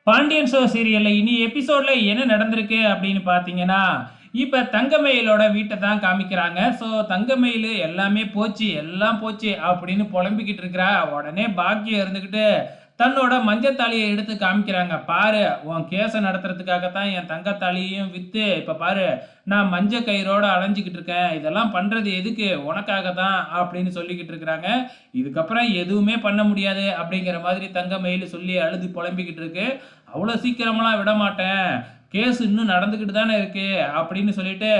Pandian show சீரியல்ல இனி எபிசோட்ல என்ன நடந்திருக்கு அப்படின்னு பார்த்தீங்கன்னா, இப்ப தங்கமயிலோட வீட்ட தான் காமிக்கிறாங்க. ஸோ தங்கமயிலு எல்லாமே போச்சு, எல்லாம் போச்சு அப்படின்னு புலம்பிக்கிட்டு இருக்கிறா. உடனே பாக்கியம் இருந்துகிட்டு தன்னோட மஞ்சத்தாலிய எடுத்து காமிக்கிறாங்க. பாரு உன் கேஸ நடத்துறதுக்காக தான் என் தங்கத்தாலியையும் வித்து, இப்ப பாரு நான் மஞ்ச கயிறோட அலைஞ்சுகிட்டு இருக்கேன். இதெல்லாம் பண்றது எதுக்கு? உனக்காக தான் அப்படின்னு சொல்லிக்கிட்டு இருக்கிறாங்க. இதுக்கப்புறம் எதுவுமே பண்ண முடியாது அப்படிங்கிற மாதிரி தங்கமயில் சொல்லி அழுது புலம்பிக்கிட்டு இருக்கு. அவ்வளோ சீக்கிரமெல்லாம் விடமாட்டேன். கேஸ் இன்னும் நடந்துக்கிட்டு தானே இருக்கு அப்படின்னு சொல்லிட்டு,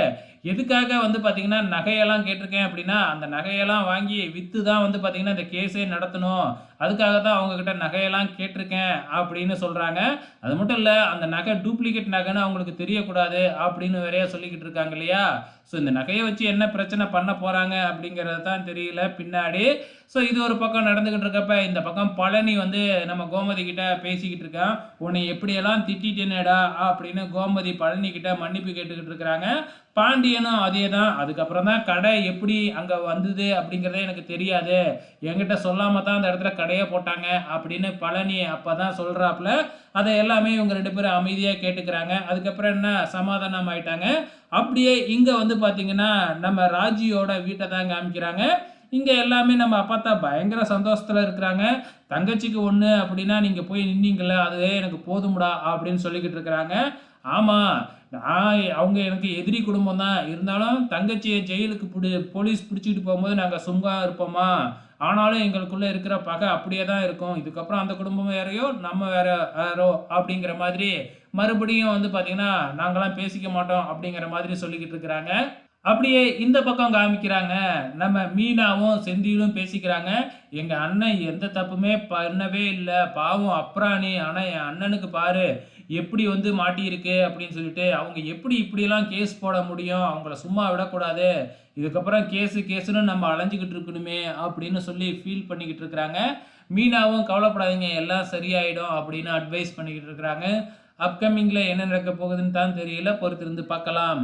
எதுக்காக வந்து பார்த்தீங்கன்னா, நகையெல்லாம் கேட்டிருக்கேன் அப்படின்னா, அந்த நகையெல்லாம் வாங்கி வித்து தான் வந்து பார்த்தீங்கன்னா, இந்த கேஸே நடத்தணும். அதுக்காக தான் அவங்ககிட்ட நகையெல்லாம் கேட்டிருக்கேன் அப்படின்னு சொல்றாங்க. அது மட்டும் இல்ல, அந்த நகை டூப்ளிகேட் நகைன்னு அவங்களுக்கு தெரியக்கூடாது அப்படின்னு வேறயா சொல்லிக்கிட்டு இருக்காங்க இல்லையா? ஸோ இந்த நகைய வச்சு என்ன பிரச்சனை பண்ண போறாங்க அப்படிங்கிறது தான் தெரியல பின்னாடி. ஸோ இது ஒரு பக்கம் நடந்துகிட்டு இருக்கப்ப, இந்த பக்கம் பழனி வந்து நம்ம கோமதி கிட்ட பேசிக்கிட்டு இருக்கான். "உன்னை எப்படியெல்லாம் திட்டிட்டேனேடா" அப்படின்னு கோமதி பழனி கிட்ட மன்னிப்பு கேட்டுக்கிட்டு இருக்கிறாங்க. பாண்டியனும் அதேதான். "அதுக்கப்புறம் தான் கடை எப்படி அங்க வந்தது அப்படிங்கிறதே எனக்கு தெரியாது. என்கிட்ட சொல்லாம தான் அந்த இடத்துல கடைய போட்டாங்க" அப்படின்னு பழனி அப்பதான் சொல்றாப்ல. அத எல்லாமே இவங்க 2 பேரும் அமைதியா கேட்டுக்கிறாங்க. அதுக்கப்புறம் என்ன சமாதானம் ஆயிட்டாங்க. அப்படியே இங்க வந்து பார்த்தீங்கன்னா, நம்ம ராஜியோட வீட்ட தான் காமிக்கிறாங்க. இங்க எல்லாமே நம்ம அப்பத்தா பயங்கர சந்தோஷத்துல இருக்கிறாங்க. "தங்கச்சிக்கு ஒண்ணு அப்படின்னா நீங்க போய் நின்னீங்கல்ல, அதுவே எனக்கு போதும்டா" அப்படின்னு சொல்லிக்கிட்டு இருக்கிறாங்க. ஆமா, அவங்க எனக்கு எதிரி குடும்பம் தான். இருந்தாலும் தங்கச்சிய ஜெயிலுக்கு போலீஸ் புடிச்சுக்கிட்டு போம்போது நாங்க சும்மா இருப்போமா? ஆனாலும் எங்களுக்குள்ள இருக்கிற பகை அப்படியே தான் இருக்கும். இதுக்கப்புறம் அந்த குடும்பம் வேறயோ, நம்ம வேற வேறோ அப்படிங்கிற மாதிரி மறுபடியும் வந்து பார்த்தீங்கன்னா, நாங்கலாம் பேசிக்க மாட்டோம் அப்படிங்கிற மாதிரி சொல்லிக்கிட்டு இருக்கிறாங்க. அப்படியே இந்த பக்கம் காமிக்கிறாங்க. நம்ம மீனாவும், செந்திலும் பேசிக்கிறாங்க. "எங்க அண்ணன் எந்த தப்புமே பண்ணவே இல்ல. பாவம் அப்ராணி. ஆனா என் அண்ணனுக்கு பாரு, எப்படி வந்து மாட்டியிருக்கு" அப்படின்னு சொல்லிட்டு, "அவங்க எப்படி இப்படியெல்லாம் கேஸ் போட முடியும்? அவங்கள சும்மா விடக்கூடாது. இதுக்கப்புறம் கேஸுன்னு நம்ம அலைஞ்சுகிட்டு இருக்கணுமே" அப்படின்னு சொல்லி ஃபீல் பண்ணிக்கிட்டு இருக்கிறாங்க. மீனாவும் "கவலைப்படாதீங்க, எல்லாம் சரியாயிடும்" அப்படின்னு அட்வைஸ் பண்ணிக்கிட்டு இருக்கிறாங்க. அப்கமிங்ல என்ன நடக்க போகுதுன்னு தான் தெரியல. பொறுத்திருந்து பார்க்கலாம்.